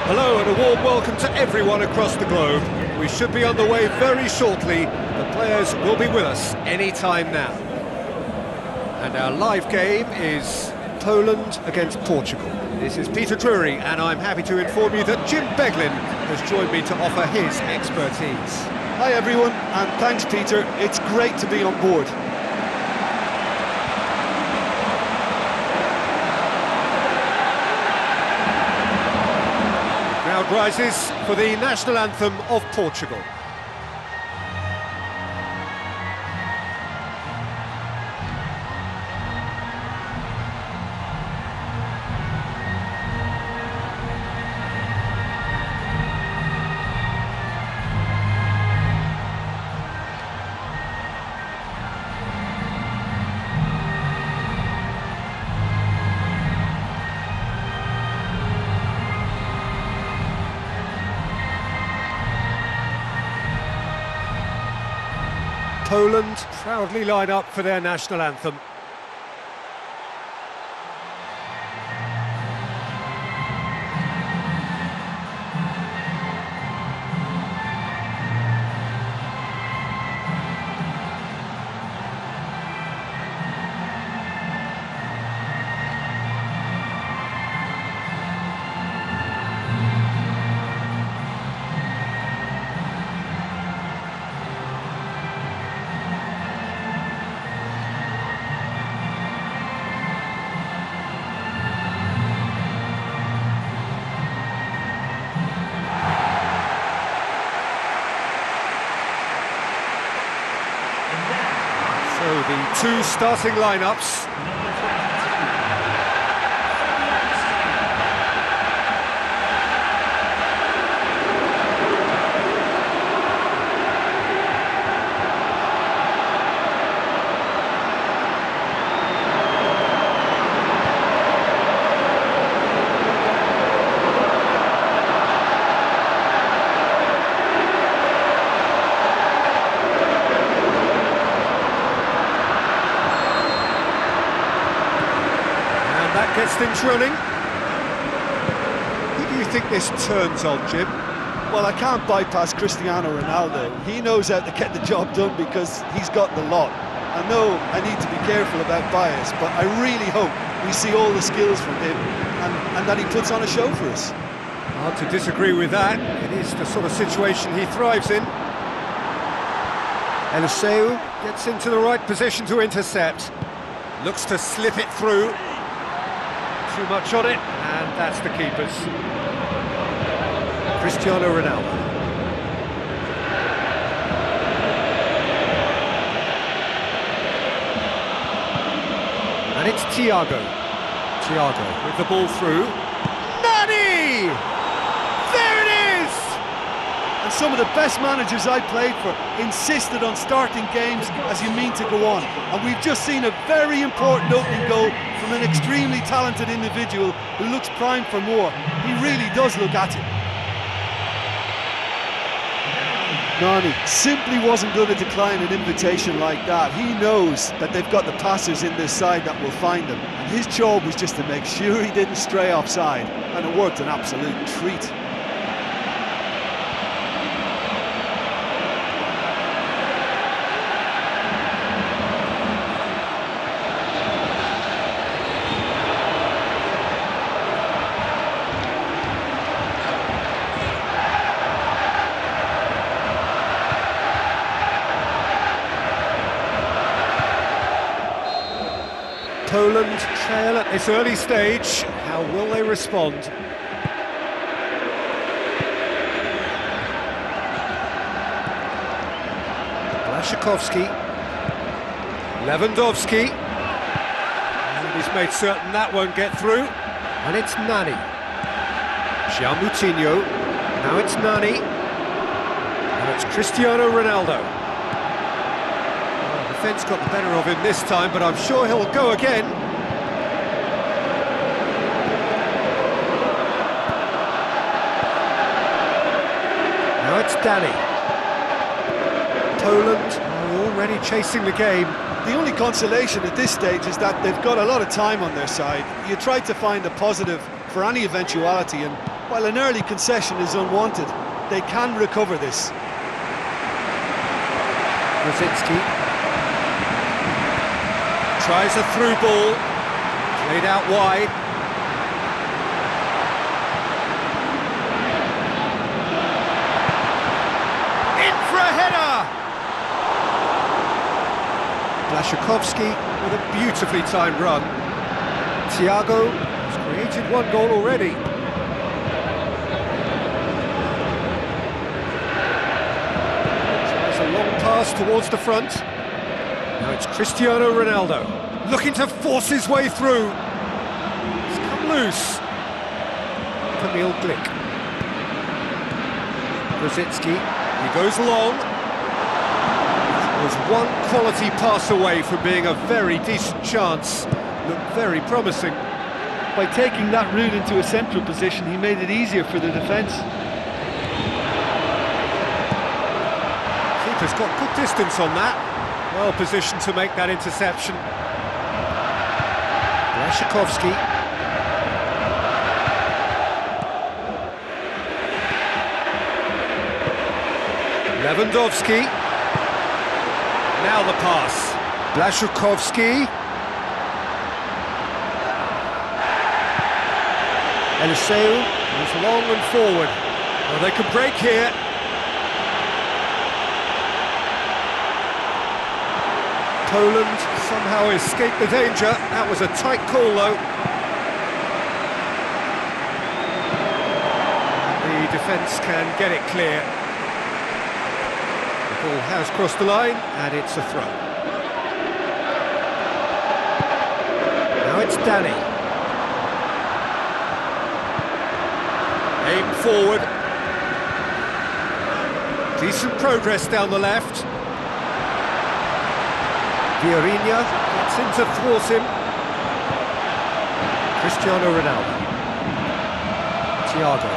Hello and a warm welcome to everyone across the globe. We should be on the way very shortly. The players will be with us any time now. And our live game is Poland against Portugal. This is Peter Drury, and I'm happy to inform you that Jim Beglin has joined me to offer his expertise. Hi everyone, and thanks Peter, it's great to be on board. Crowd rises for the national anthem of Portugal. Poland proudly line up for their national anthem. So the two starting lineups. That gets things running. Who do you think this turns on, Jim? Well, I can't bypass Cristiano Ronaldo. He knows how to get the job done because he's got the lot. I know I need to be careful about bias, but I really hope we see all the skills from him and that he puts on a show for us. Hard to disagree with that. It is the sort of situation he thrives in. Eliseu gets into the right position to intercept. Looks to slip it through. Too much on it, and that's the keeper's. Cristiano Ronaldo. And it's Thiago. Thiago with the ball through. Nani! There it is! And some of the best managers I played for insisted on starting games as you mean to go on. And we've just seen a very important opening goal from an extremely talented individual who looks primed for more. He really does look at it. Nani simply wasn't going to decline an invitation like that. He knows that they've got the passers in this side that will find him. And his job was just to make sure he didn't stray offside. And it worked an absolute treat. Poland trail at this early stage. How will they respond? Błaszczykowski. Lewandowski. And he's made certain that won't get through. And it's Nani. João Moutinho. Now it's Nani. Now it's Cristiano Ronaldo. Defence got the better of him this time, but I'm sure he'll go again. Now it's Danny. Poland are already chasing the game. The only consolation at this stage is that they've got a lot of time on their side. You try to find a positive for any eventuality, and While an early concession is unwanted, they can recover this. Brzezinski tries a through ball, played out wide. In for a header! Blaszczykowski with a beautifully timed run. Thiago has created one goal already. Tries a long pass towards the front. Now it's Cristiano Ronaldo, looking to force his way through. He's come loose. Kamil Glik. Brzezinski, he goes long. That was one quality pass away from being a very decent chance. Looked very promising. By taking that route into a central position, he made it easier for the defence. Keeper's got good distance on that. Well positioned to make that interception. Blaszczykowski. Lewandowski. Now the pass. Blaszczykowski. Eliseu goes long and forward. Well, they can break here. Poland somehow escaped the danger. That was a tight call, though. The defence can get it clear. The ball has crossed the line, and it's a throw. Now it's Danny. Aim forward. Decent progress down the left. Vieirinha gets in to thwart him. Cristiano Ronaldo. Thiago.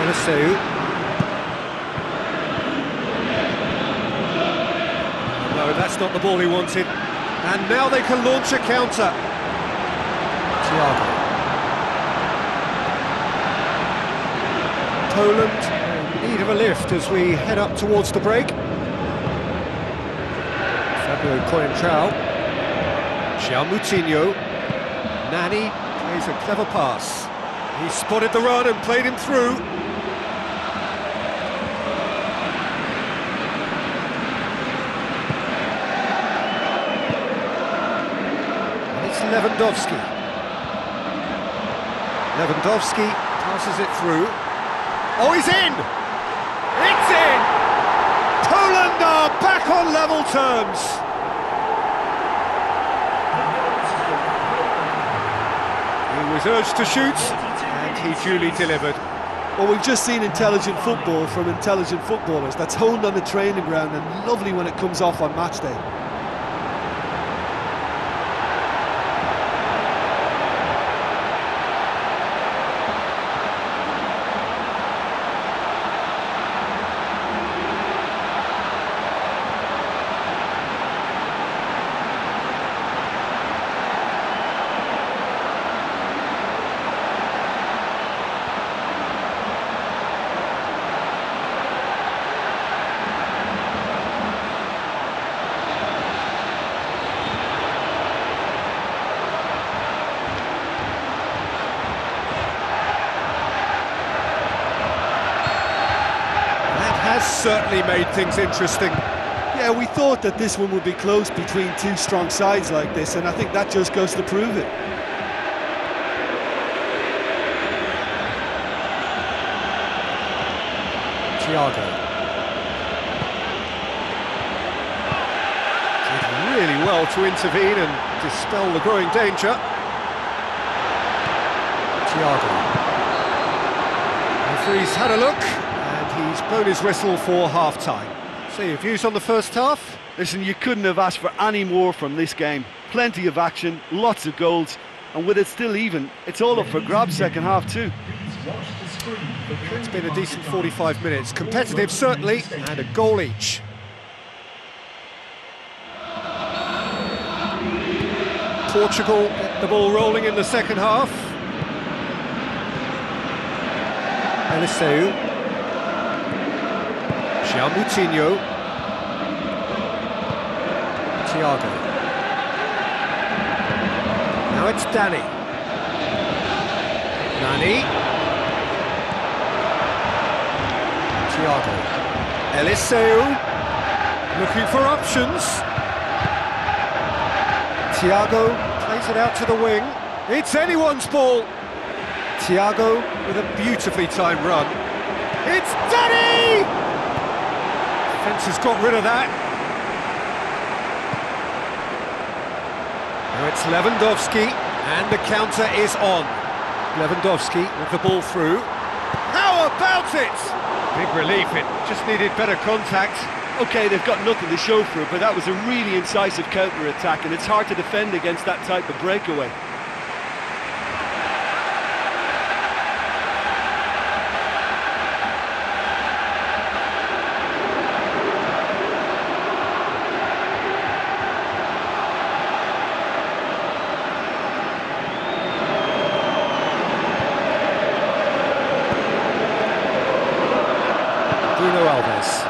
Eliseu. No, that's not the ball he wanted. And now they can launch a counter. Thiago. Poland in need of a lift as we head up towards the break. Fabio Coentrão, João Moutinho, Nani plays a clever pass. He spotted the run and played him through. And it's Lewandowski. Lewandowski passes it through. Oh, he's in! It's in! Poland are back on level terms. He was urged to shoot, and he duly delivered. Well, we've just seen intelligent football from intelligent footballers. That's honed on the training ground and lovely when it comes off on match day. Certainly made things interesting. Yeah, we thought that this one would be close between two strong sides like this, and I think that just goes to prove it. Thiago. Did really well to intervene and dispel the growing danger. Thiago. Referee's had a look. He's blown his whistle for half-time. So your views on the first half? Listen, you couldn't have asked for any more from this game. Plenty of action, lots of goals, and with it still even, it's all up for grabs second half too. It's been a decent 45 minutes. Competitive, certainly, and a goal each. Portugal get the ball rolling in the second half. Eliseu. Jean Moutinho. Thiago. Now it's Danny. Nani. Thiago. Eliseu. Looking for options. Thiago plays it out to the wing. It's anyone's ball. Thiago with a beautifully timed run. It's Danny! Defence has got rid of that. Now it's Lewandowski, and the counter is on. Lewandowski with the ball through. How about it? Big relief, it just needed better contact. OK, they've got nothing to show for it, but that was a really incisive counter-attack, and it's hard to defend against that type of breakaway. Bruno Alves.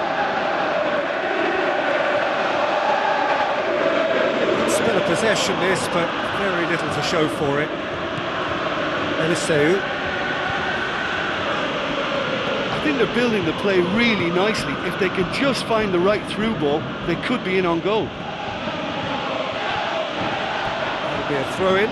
Still a possession this, but very little to show for it. Eliseu. I think they're building the play really nicely. If they can just find the right through ball, they could be in on goal. That'll be a throw-in.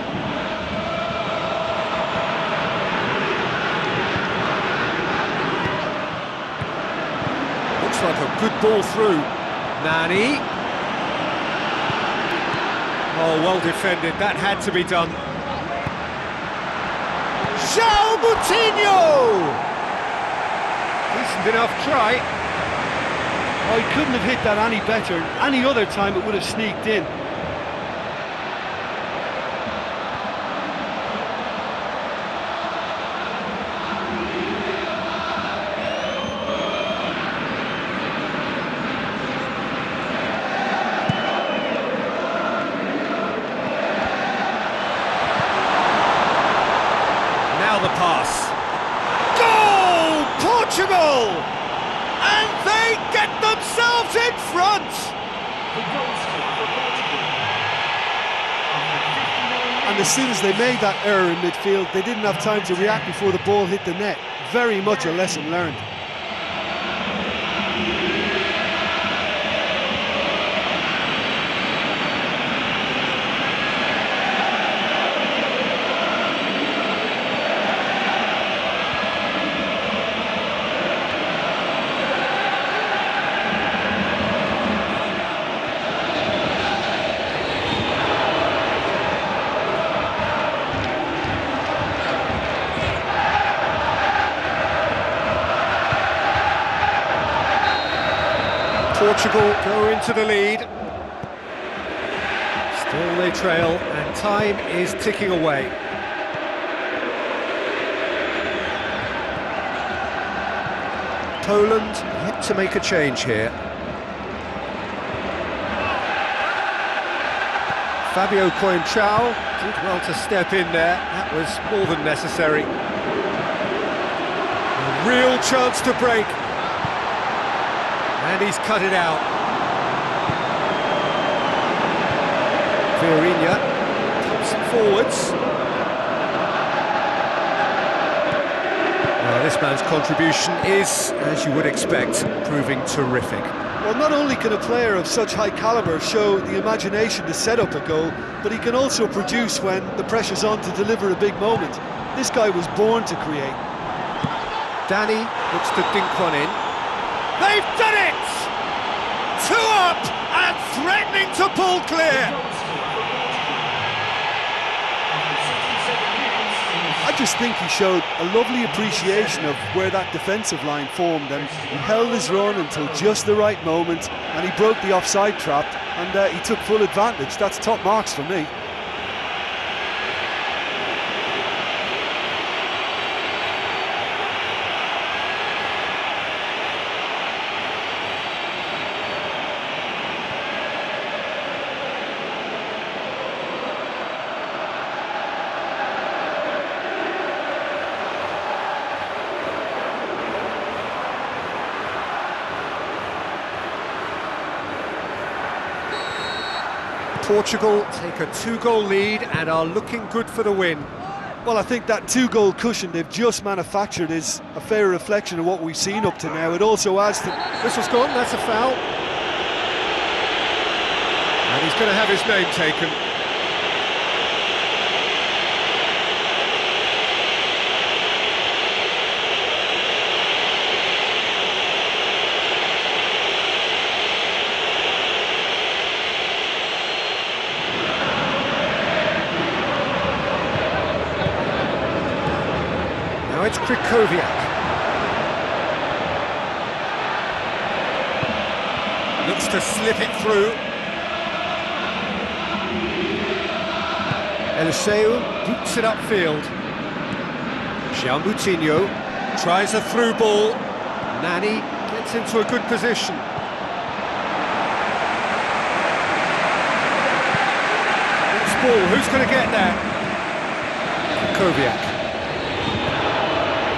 Looks like a good ball through. Nani. Oh, well defended. That had to be done. João Moutinho! Decent enough try. Oh, he couldn't have hit that any better. Any other time it would have sneaked in. The pass. Goal! Portugal! And they get themselves in front! And as soon as they made that error in midfield, they didn't have time to react before the ball hit the net. Very much a lesson learned. Portugal go into the lead. Still they trail, and time is ticking away. Poland yet to make a change here. Fabio Coentrão did well to step in there. That was more than necessary. A real chance to break. And he's cut it out. Vieirinha pops it forwards. Well, this man's contribution is, as you would expect, proving terrific. Well, not only can a player of such high calibre show the imagination to set up a goal, but he can also produce when the pressure's on to deliver a big moment. This guy was born to create. Danny looks to dink one in. They've done it! 2 up and threatening to pull clear. I just think he showed a lovely appreciation of where that defensive line formed, and he held his run until just the right moment, and he broke the offside trap, and he took full advantage. That's top marks for me. Portugal take a 2-goal lead and are looking good for the win. Well, I think that 2-goal cushion they've just manufactured is a fair reflection of what we've seen up to now. It also adds to... This was gone, that's a foul. And he's going to have his name taken. Now it's Krychowiak. Looks to slip it through. Eliseu boots it upfield. João Moutinho tries a through ball. Nani gets into a good position. Next ball, who's going to get there? Krychowiak.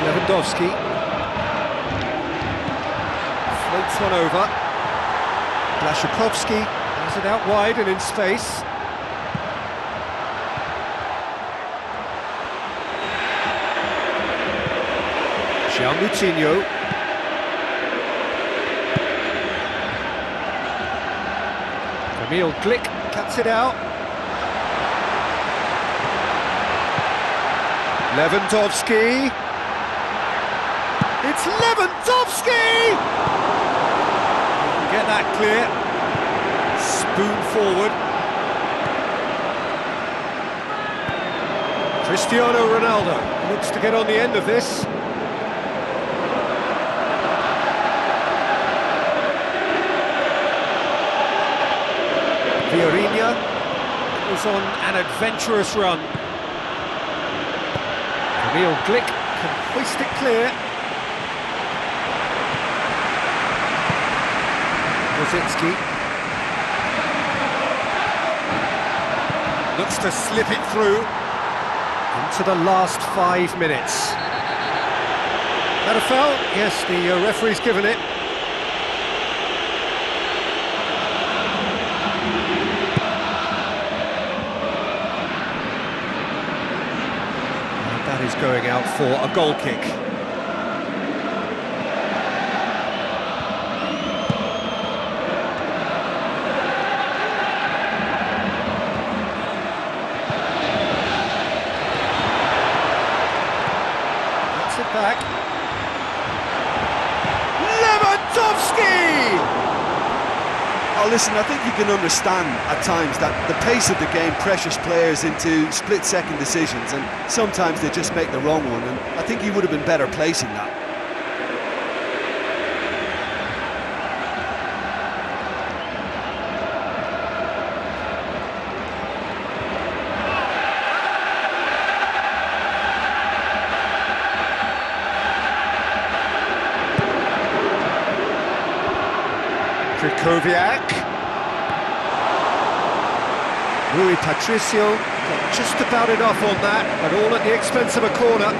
Lewandowski floats one over. Blaszczykowski has it out wide and in space. João Moutinho. Emil Glick cuts it out. Lewandowski. It's Lewandowski! Get that clear. Spoon forward. Cristiano Ronaldo looks to get on the end of this. Vieirinha goes on an adventurous run. Emil Glick can hoist it clear. Rosicki looks to slip it through into the last 5 minutes. That a foul? Yes, the referee's given it. And that is going out for a goal kick. Back. Lewandowski! Oh, listen, I think you can understand at times that the pace of the game pressures players into split-second decisions, and sometimes they just make the wrong one, and I think he would have been better placing that. Krychowiak. Rui Patricio got just about enough on that, but all at the expense of a corner.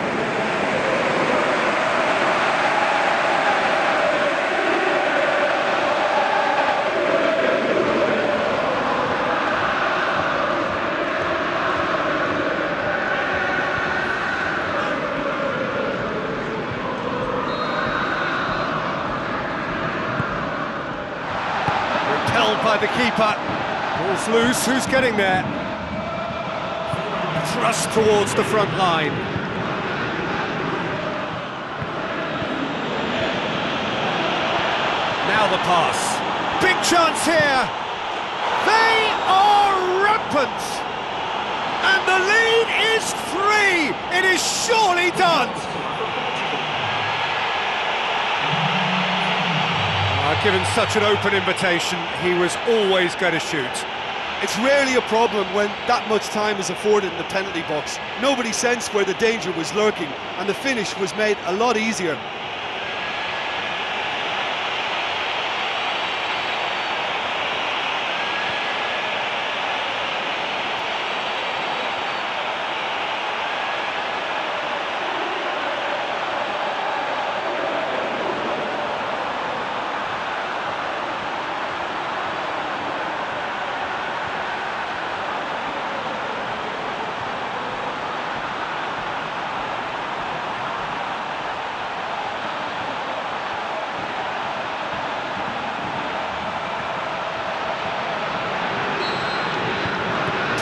Held by the keeper. Ball's loose, who's getting there? Thrust towards the front line. Now the pass. Big chance here. They are rampant. And the lead is 3. It is surely done. Given such an open invitation, he was always going to shoot. It's rarely a problem when that much time is afforded in the penalty box. Nobody sensed where the danger was lurking, and the finish was made a lot easier.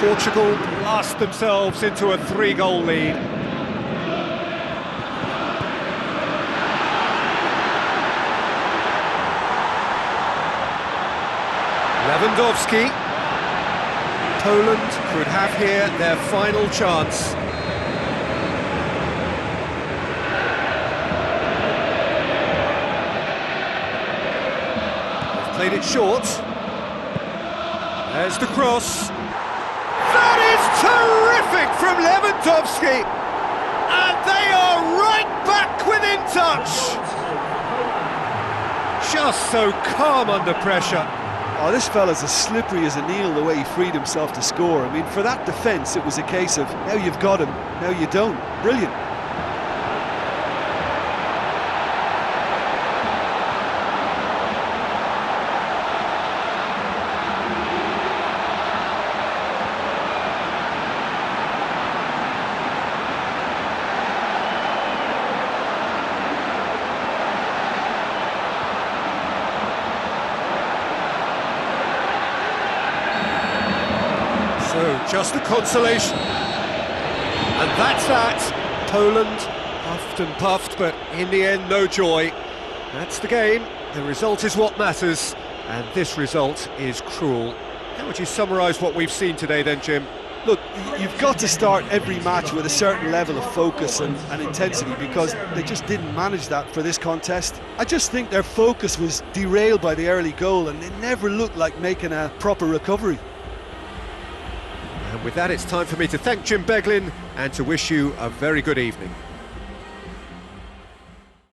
Portugal blast themselves into a 3-goal lead. Lewandowski. Poland could have here their final chance. They've played it short. There's the cross. That is terrific from Lewandowski! And they are right back within touch! Just so calm under pressure. Oh, this fella's as slippery as an eel the way he freed himself to score. I mean, for that defence, it was a case of, now you've got him, now you don't. Brilliant. So, just a consolation. And that's that. Poland puffed and puffed, but in the end, no joy. That's the game. The result is what matters, and this result is cruel. How would you summarise what we've seen today then, Jim? Look, you've got to start every match with a certain level of focus and intensity, because they just didn't manage that for this contest. I just think their focus was derailed by the early goal, and they never looked like making a proper recovery. And with that, it's time for me to thank Jim Beglin and to wish you a very good evening.